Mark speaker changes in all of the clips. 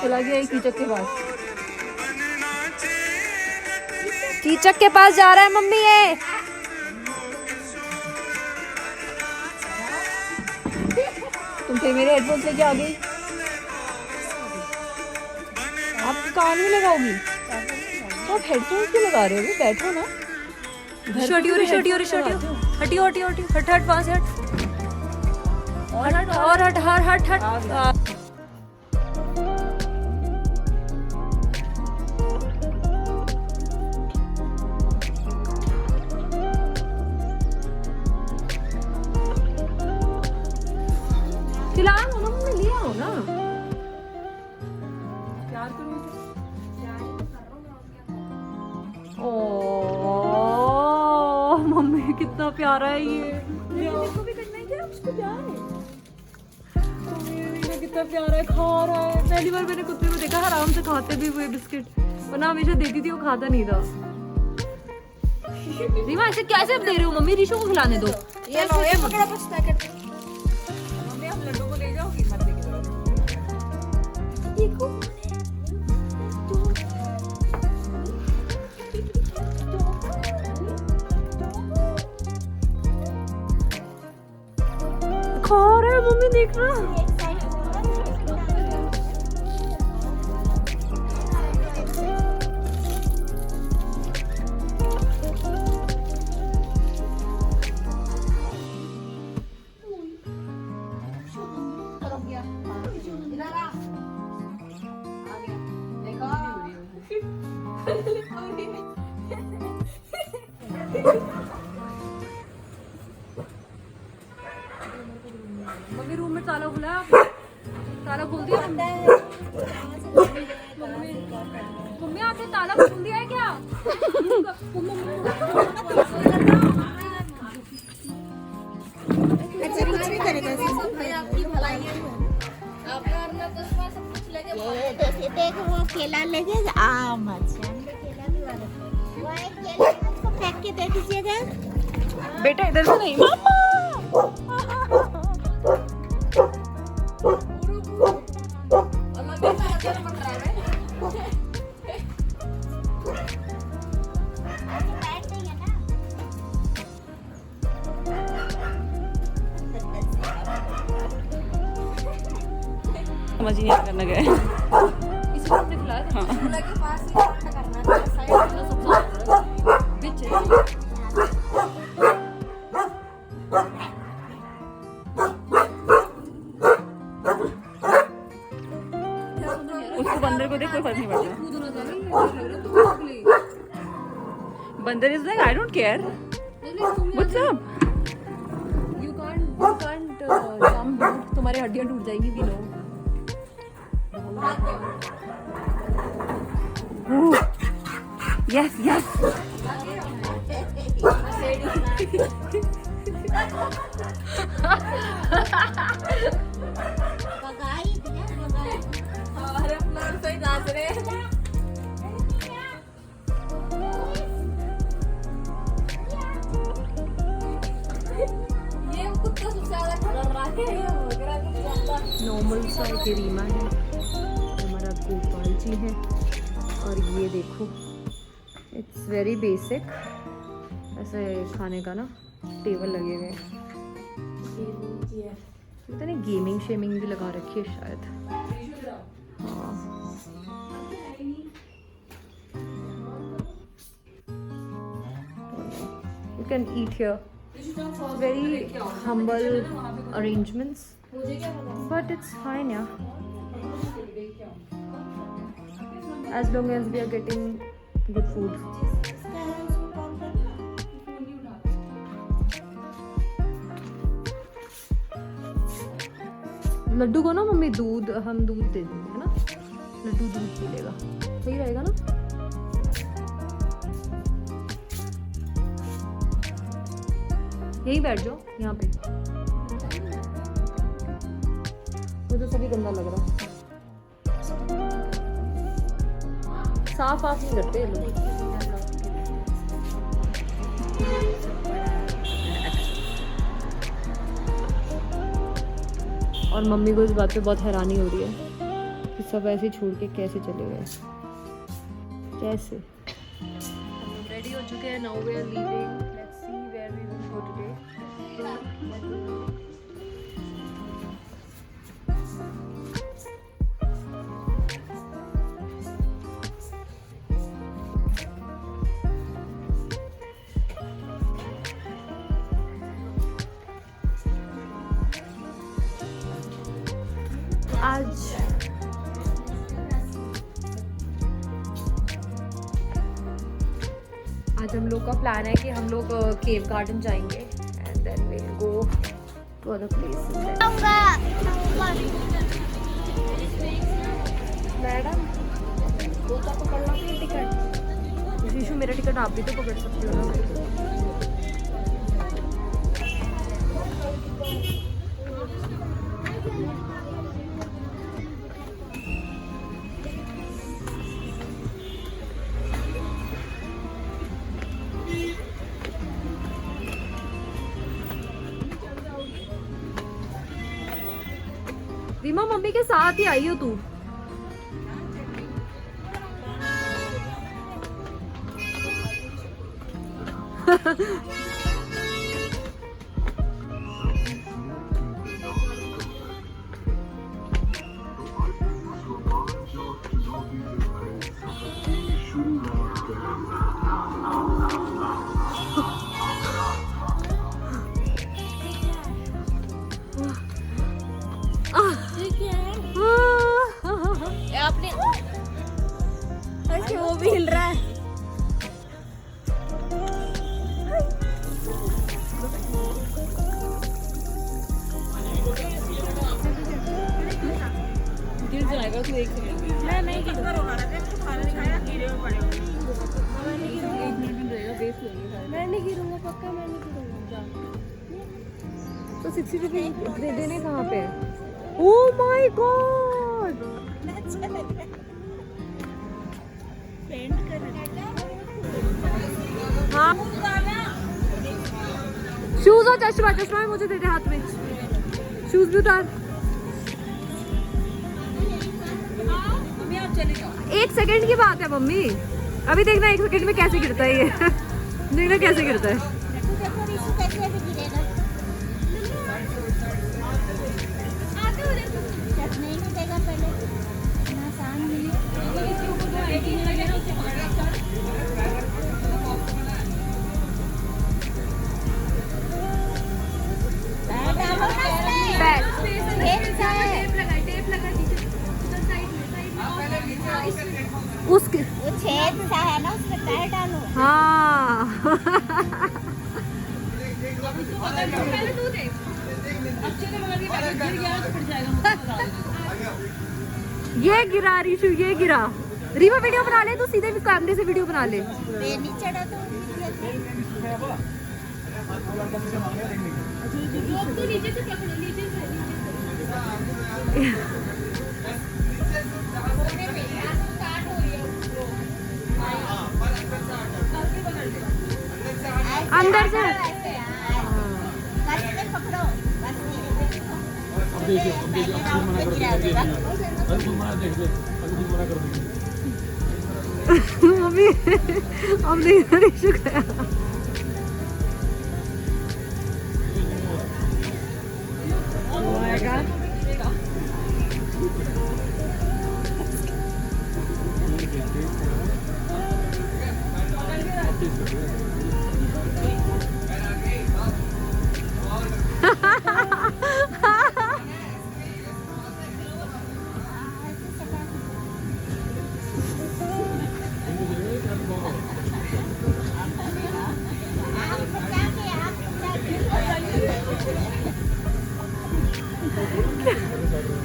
Speaker 1: चला गया कीचक के पास। कीचक के पास जा रहा है मम्मी ये। तुम फिर मेरे हेडफोन लेके आ गई। आप कान में लगाओगी तो आप हेडफोन क्यों लगा रहे हो? बैठो ना। हटियो हटियो हटियो हट हट वहां से हट और हट हट हट हट। खिलाओ ना मम्मी, ले आओ ना। प्यार करो। ओ मम्मी कितना प्यारा है ये। देखो भी करना है क्या? उसको प्यार है। मम्मी कितना प्यारा है, खा रहा है। पहली बार मैंने कुत्ते को देखा आराम से खाते भी हुए बिस्किट, वरना हमेशा देती थी वो खाता नहीं था। रीमा ऐसे कैसे दे रहे हो मम्मी? ऋषु को खिलाने दो।
Speaker 2: ये लो, ये पकड़ो बस पैकेट। मम्मी आप लड्डू को ले जाओगी मत लेके जाओ। देखो
Speaker 1: खा रहा है मम्मी, देखना। मम्मी रूम में ताला खुला है, ताला खोल दिया मम्मी आपने ताला खोल दिया है क्या?
Speaker 2: अच्छा कुछ नहीं करेगा भाई, आपकी भलाई है। आपने और तो सब कुछ लेके ये देख वो केला लेके आम। अच्छा केला भी वाला वो एक केला को फेंक के दे दीजिएगा
Speaker 1: बेटा, इधर से नहीं मामा। समझ ही नहीं करना गया इसी को हमने खिलाया था।
Speaker 2: झूला के पास ही करना है, साइड वाला सब
Speaker 1: बीच उसको बंदर को देख कोई फर्क नहीं पड़ता। बंदर is like I don't care what's up. You can't jump, तुम्हारी हड्डियां टूट जाएंगी। भी नो यस यस।
Speaker 2: हमारे फ्लोर से ही नाच रहे हैं। ये कुत्ता सबसे ज्यादा खड़ा रहा है।
Speaker 1: नॉर्मल सा एक रीमा है, हमारा गोपाल जी है। और ये देखो इट्स वेरी बेसिक, ऐसे खाने का ना टेबल लगे हुए हैं। पता नहीं गेमिंग शेमिंग भी लगा रखी है शायद। हाँ you can eat here. Very humble arrangements, but it's fine, yeah. As long as we are getting good food. Laddu को ना मम्मी दूध, हम दूध दे देंगे, है ना? लड्डू दूध पी लेगा, सही रहेगा ना? यही बैठ जाओ यहाँ पे। मुझे सभी गंदा लग रहा, साफ आफ नहीं करते लोग। और मम्मी को इस बात पे बहुत हैरानी हो रही है कि सब ऐसे छोड़ के कैसे चले गए, कैसे? रेडी हो चुके हैं, now we are leaving, let's see where we will go today. आज हम लोग का प्लान है कि हम लोग केव गार्डन जाएंगे and then we will go to other places. Madam दो का पकड़ लो अपनी टिकट। शीशु मेरा टिकट आप भी तो पकड़ सकते हो ना। रीमा मम्मी के साथ ही आई हो तू।
Speaker 2: आपने वो भी हिल रहा है।
Speaker 1: गिर जाएगा तू, एक सेकंड।
Speaker 2: मैं नहीं गिरूंगा। मैं नहीं गिरूंगा, पक्का मैं नहीं गिरूंगा।
Speaker 1: तो 60 रुपीज दे देने कहाँ पे? ओह माय गॉड, हाँ शूज और चश्मा, चश्मा भी मुझे दे दे हाथ में, शूज भी उतार। एक सेकंड की बात है मम्मी, अभी देखना एक सेकंड में कैसे गिरता है ये। देखना कैसे गिरता है। उसके
Speaker 2: वो छेद सा है ना, उसमें पैर डालो।
Speaker 1: हाँ ये गिरा रिशु, ये गिरा। रीमा वीडियो बना ले, तू सीधे कैमरे से वीडियो बना ले।
Speaker 2: नहीं चढ़ा तो नीचे से पकड़ो, नीचे से
Speaker 1: अंदर से
Speaker 2: पकड़ो।
Speaker 1: अभी अब नहीं रिशु गया।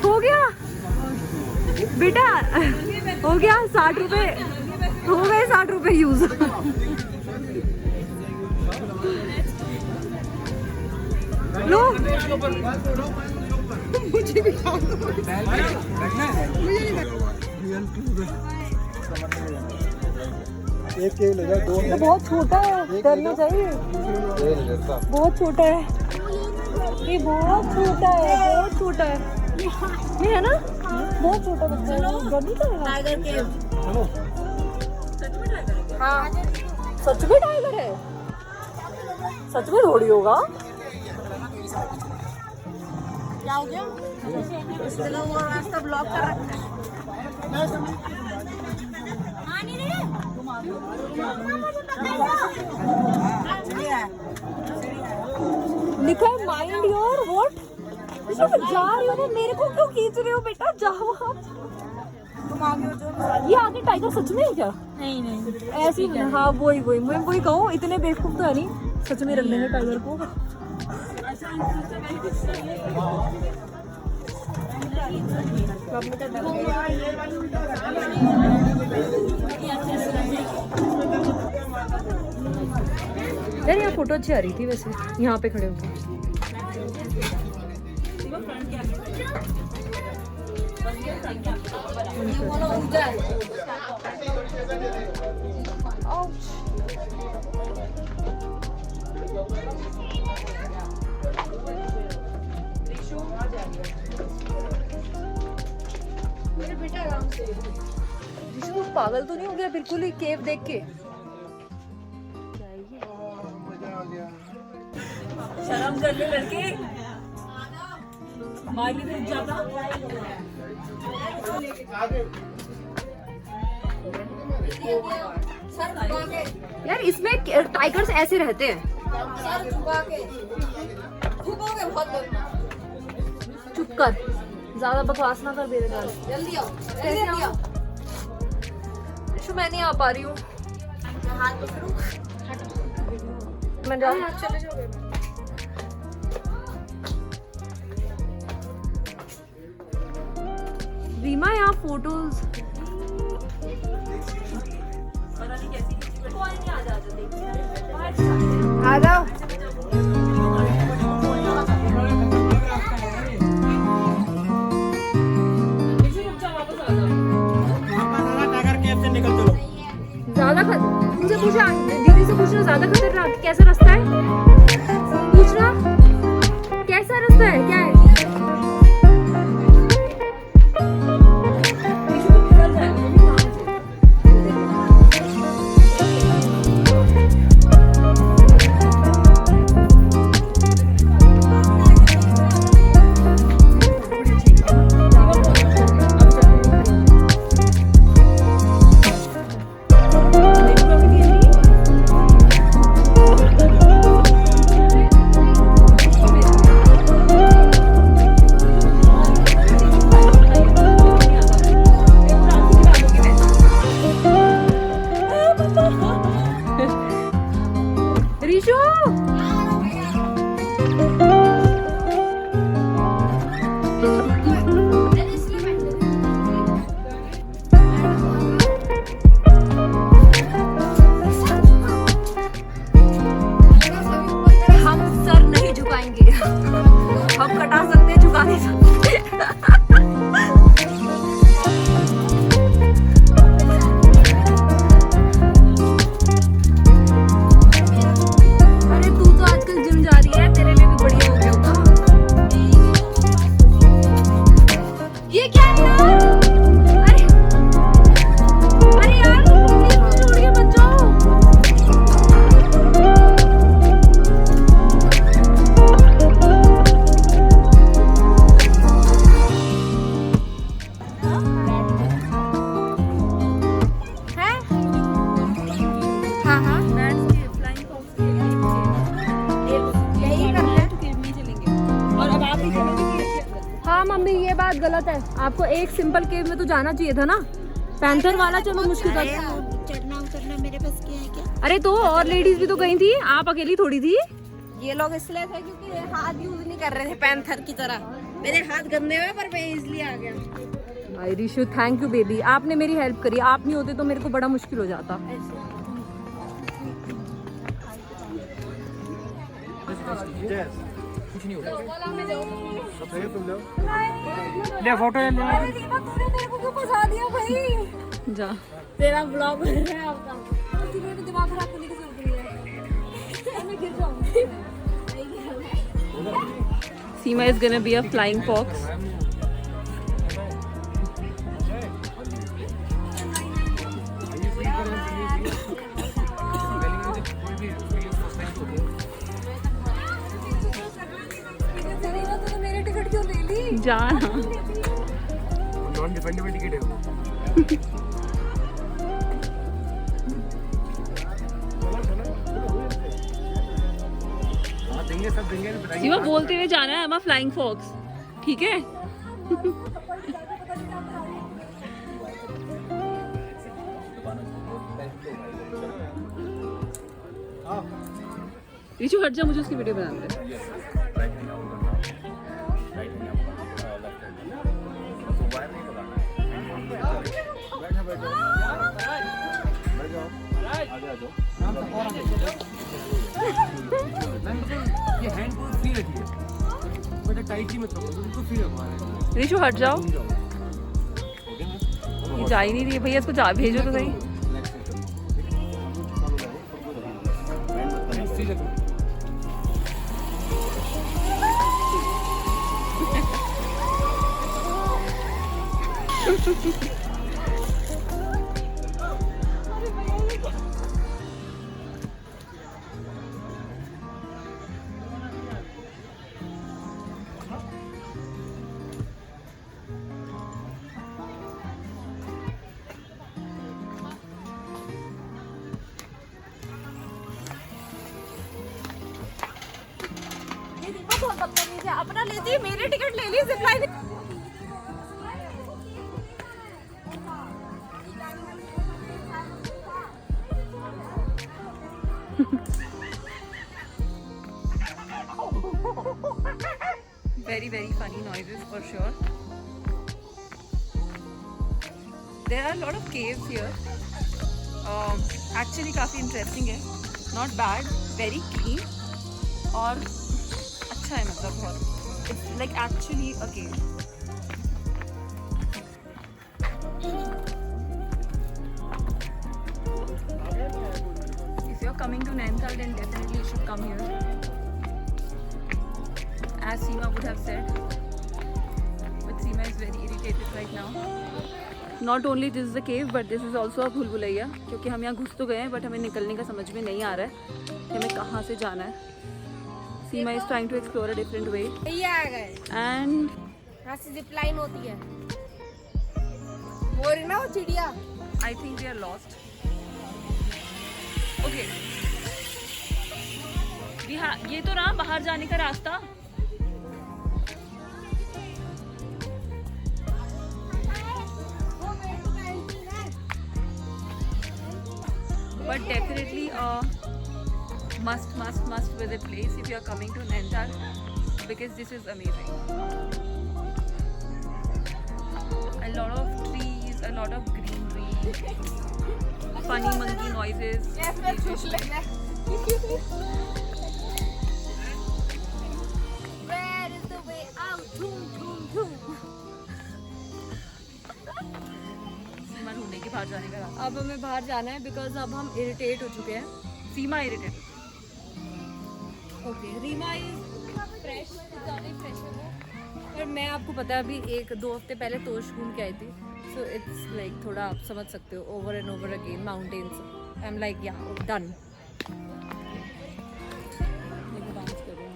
Speaker 1: हो गया बेटा, हो गया 60 रुपए, हो गए 60 रुपए यूज। लो मुझे भी
Speaker 3: एक के ले जा, दो
Speaker 1: तो बहुत छोटा है, डरना चाहिए। बहुत छोटा है ये, बहुत छोटा है, बहुत छोटा है ये, है ना? बहुत छोटा बच्चा है, गनी चलेगा।
Speaker 2: टाइगर के
Speaker 1: हाँ सच में टाइगर है, सच में थोड़ी होगा।
Speaker 2: क्या हो गया? चलो वो रास्ता ब्लॉक कर रखा है।
Speaker 1: लिखा है माइंड योर व्हाट। जा रही हो ना, मेरे को क्यों खींच रहे हो बेटा, जाओ आप।
Speaker 2: तुम आगे हो जो।
Speaker 1: ये आगे टाइगर सच में है क्या?
Speaker 2: नहीं
Speaker 1: ऐसे ही है। हाँ वही वही मैं वही कहूँ, इतने बेवकूफ तो है नहीं, सच में रख लेंगे टाइगर को। यार यहाँ फोटो अच्छी आ रही थी वैसे, यहाँ पे खड़े होकर। पागल तो नहीं हो गया बिल्कुल ही केव देख के? शर्म कर ले लड़के, माली में जाता। यार इसमें टाइगर्स ऐसे रहते हैं। चुप कर, ज्यादा बकवास ना कर मेरे पास।
Speaker 2: जल्दी आओ,
Speaker 1: कैसे आओ? मैं नहीं आ पा रही हूँ।
Speaker 2: हाथ पकड़ो।
Speaker 1: मैं जा
Speaker 2: चले जाओगे।
Speaker 1: रीमा यहाँ फोटोज
Speaker 2: आ जाओ।
Speaker 1: ज्यादा तुमसे पूछा, दीदी से पूछना ज्यादा खतरनाक कैसा रास्ता है, पूछना कैसा रास्ता है, क्या है? मम्मी ये बात गलत है, आपको एक सिंपल केव में तो जाना चाहिए था ना। पैंथर वाला चलो मुश्किल था।
Speaker 2: चढ़ना उतरना मेरे पास क्या है क्या?
Speaker 1: अरे तो और लेडीज भी तो गई थी, आप अकेली थोड़ी थी।
Speaker 2: ये लोग इसलिए थे क्योंकि हाथ यूज नहीं कर रहे थे पैंथर की तरह। मेरे हाथ गंदे हुए पर मैं इजली आ गया।
Speaker 1: भाई रिशु थैंक यू बेबी, आपने मेरी हेल्प करी, आप नहीं होते तो मेरे को बड़ा मुश्किल हो जाता।
Speaker 3: कुछ नहीं होगा। ले फोटो ले।
Speaker 1: मेरे को क्यों फंसा दिया भाई? जा
Speaker 2: तेरा ब्लॉग बन रहा है आपका।
Speaker 1: मेरे दिमाग खराब करने की जरूरत नहीं है, मैं गिर जाऊंगी। Seema is gonna be a flying fox. जाना।
Speaker 3: नॉन डिफेंडेबल टिकट है वो। हाँ देंगे, सब देंगे, बताइए।
Speaker 1: सीमा बोलते हुए जाना है, I'm a flying fox, ठीक है? ऋषु हट जा, मुझे उसकी वीडियो बनाने दे।
Speaker 3: ये हैंड को फ्री रखिए, बट टाइटली मत रखो, बिल्कुल फ्री रखो।
Speaker 1: ऋषु हट जाओ, ये जा ही नहीं रही है भैया, इसको जा भेजो तो सही।
Speaker 3: फ्री रखो।
Speaker 2: अपना लेती, मेरी टिकट ले ली Zipline.
Speaker 1: Very funny noises for sure. There are a lot of caves here. Actually काफी interesting है. Not bad, very clean. और अच्छा है, मतलब बहुत. It's like actually a cave. If you're coming to Nainital, then definitely you should come here. As Seema would have said, but Seema is very irritated right now. Not only this is a cave, but this is also a भूल-भुलैया, क्योंकि हम यहाँ घुस तो गए हैं, but हमें निकलने का समझ में नहीं आ रहा है कि हमें कहाँ से जाना है. Seema is trying to explore a different way.
Speaker 2: ये आ गए,
Speaker 1: And
Speaker 2: यहाँ से जिपलाइन होती है। वो रही ना वो चिड़िया।
Speaker 1: I think we are lost. Okay. ये तो रहा बाहर जाने का रास्ता. But definitely must visit place if you are coming to Nainital, because this is amazing. A lot of trees, a lot of greenery, funny monkey noises.
Speaker 2: Yes, मैं खुश लग रहा है। Where is the way out? Boom, boom, boom.
Speaker 1: सीमा ढूंढने की बाहर जाने का रास्ता. अब हमें बाहर जाना है बिकॉज अब हम इरिटेट हो चुके हैं. Seema irritate. Okay, Reema is fresh, ज़्यादा फ्रेश है वो. पर मैं आपको पता है अभी 1-2 हफ्ते पहले तोश घूम के आई थी, सो इट्स लाइक थोड़ा आप समझ सकते हो, over and over again mountains. I am like या डन. डांस कर रहे हैं.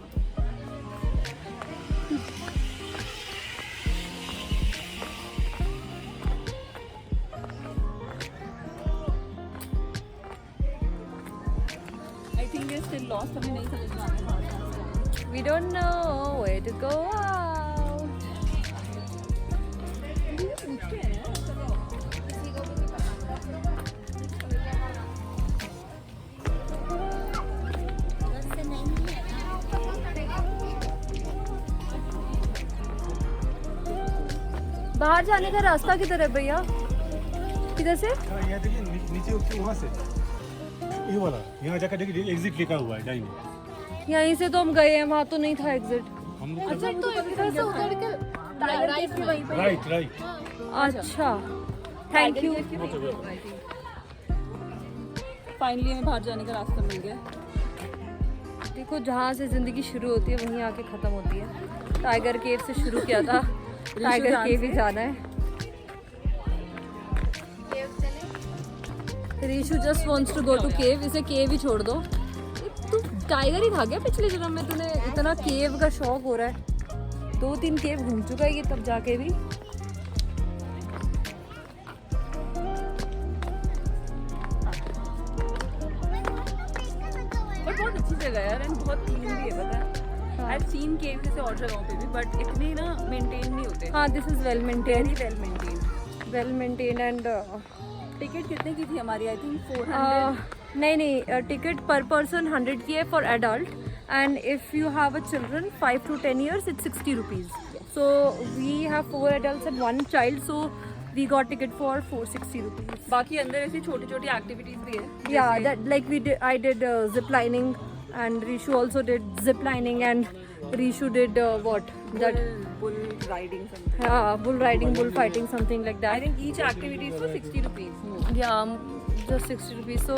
Speaker 1: I think we're still lost. हमें नहीं समझ में आ रहा है. We don't know where to go out. बाहर जाने का रास्ता किधर है भैया? किधर से?
Speaker 3: यहाँ देखिए नीचे उठके वहाँ से ये वाला, यहाँ जाकर देखिए एग्जिट लिखा हुआ है जाएंगे.
Speaker 1: यहीं से तो हम गए हैं, वहाँ तो नहीं था एग्जिट.
Speaker 3: हम लोग
Speaker 2: अच्छा तो इधर से उतर के राइट पे वहीं पे।
Speaker 3: राइट.
Speaker 1: अच्छा, थैंक यू. फाइनली हमें बाहर जाने का रास्ता मिल गया. देखो जहाँ से ज़िंदगी शुरू होती है वहीं आके ख़त्म होती है. टाइगर केव से शुरू किया था, टाइगर केव ही जाना है. Rishu just wants to go to cave. इसे केव ही छोड़ दो. तू टाइगर ही था क्या पिछले जन्म में? तूने इतना केव का शौक हो रहा है. 2-3 केव घूम चुका है ये तब जाके भी।
Speaker 4: बट बहुत अच्छी जगह है यार, एंड बहुत क्लीन भी है, पता है। आई हैव सीन केव्स जैसे और जगहों पे भी, बट इतने ना मेंटेन नहीं होते।
Speaker 1: हाँ, this is well maintained,
Speaker 4: very well maintain.
Speaker 1: And
Speaker 4: ticket कितने की थी हमारी? I think 400।
Speaker 1: नहीं, टिकट पर पर्सन 100 की है for adult, and if you have a children 5 to 10 years it's 60 rupees. So we have 4 adults and 1 child, so we got ticket for 460 rupees.
Speaker 4: बाकी अंदर ऐसी छोटी छोटी एक्टिविटीज भी है।
Speaker 1: Yeah, that like I did zip lining, and Rishu also did zip lining, and Rishu did what? That
Speaker 4: bull riding something.
Speaker 1: bull riding, bull fighting, something like
Speaker 4: I
Speaker 1: that.
Speaker 4: think each activity is for 60 rupees.
Speaker 1: Yeah, just 60 rupees. So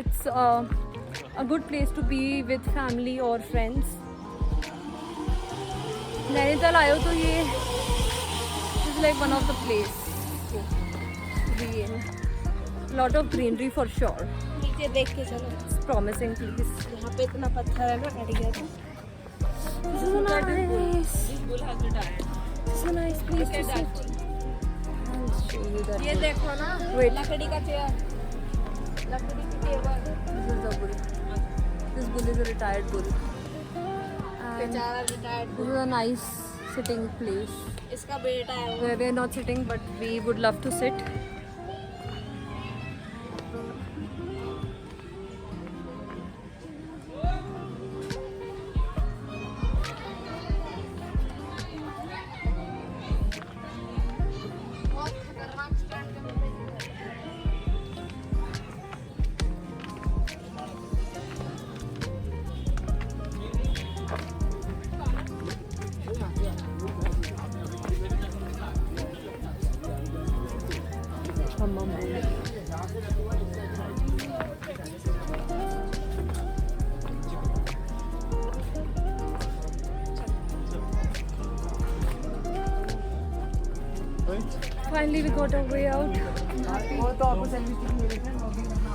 Speaker 1: it's a good place to be with family or friends. Nainital आयो तो ये is like one of the place to be in. Lot of greenery for sure.
Speaker 2: नीचे देख के चलो,
Speaker 1: It's promising, please.
Speaker 2: यहाँ पे इतना पत्थर है ना, हट गया तो।
Speaker 1: This is nice.
Speaker 4: This bull has retired.
Speaker 1: This is a nice place
Speaker 4: Look
Speaker 1: to
Speaker 4: at that
Speaker 1: sit.
Speaker 4: bull.
Speaker 1: I'll show you that.
Speaker 2: ये देखो ना,
Speaker 1: Wait.
Speaker 2: लकड़ी का चेयर, लकड़ी की table,
Speaker 1: This is the bull. This bull is a retired bull. And
Speaker 2: बेचारा retired.
Speaker 1: this is a nice sitting place
Speaker 2: इसका बेटा है वो।
Speaker 1: where we are not sitting, but we would love to sit.
Speaker 2: बहुत खतरनाक stand है।
Speaker 1: Finally, we got our way out. I'm happy.
Speaker 4: वो तो आपको सैंडविच की मिली है ना, अभी करना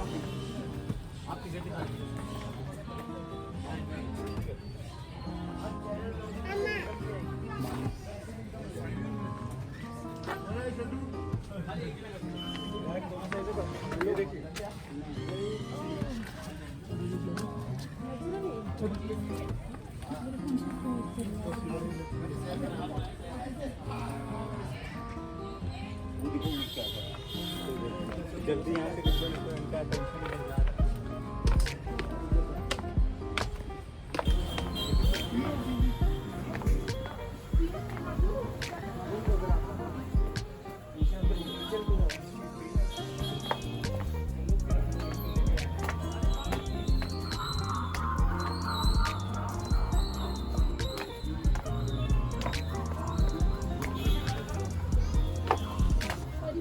Speaker 3: जल्दी यहाँ से कुछ तो इनका टेंशन नहीं रहा।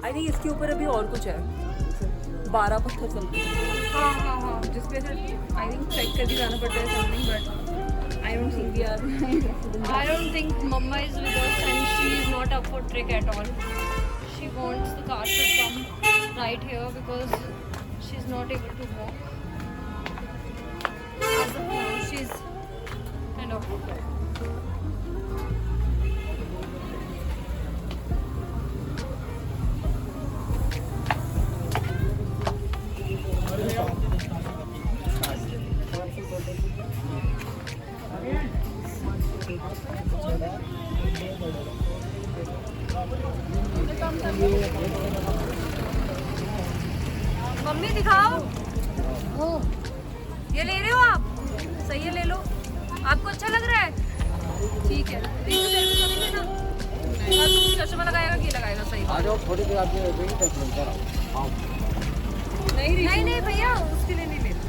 Speaker 4: आई थिंक इसके ऊपर अभी और कुछ है, 12 पत्थर चलते हैं।
Speaker 1: हाँ.
Speaker 4: जिसपे से आई थिंक चेक करके जाना पड़ता है something, but I don't think we are
Speaker 1: I don't think Mama is with us and she is not up for trek at all. She wants the car to come right here because she's not able to walk. As of now, she's kind of. Mummy दिखाओ, ये ले रहे हो आप? सही है, ले लो। आपको अच्छा लग रहा है? ठीक है, देखो सेल्फी करेंगे ना। चश्मा लगाएगा कि लगाएगा? सही बात। नहीं भैया, उसके लिए नहीं ले रहा।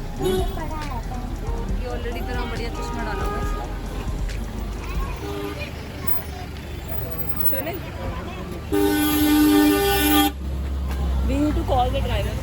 Speaker 1: ये ऑलरेडी इतना बढ़िया चश्मा डाला हुआ है।
Speaker 4: चले, we need to call the driver.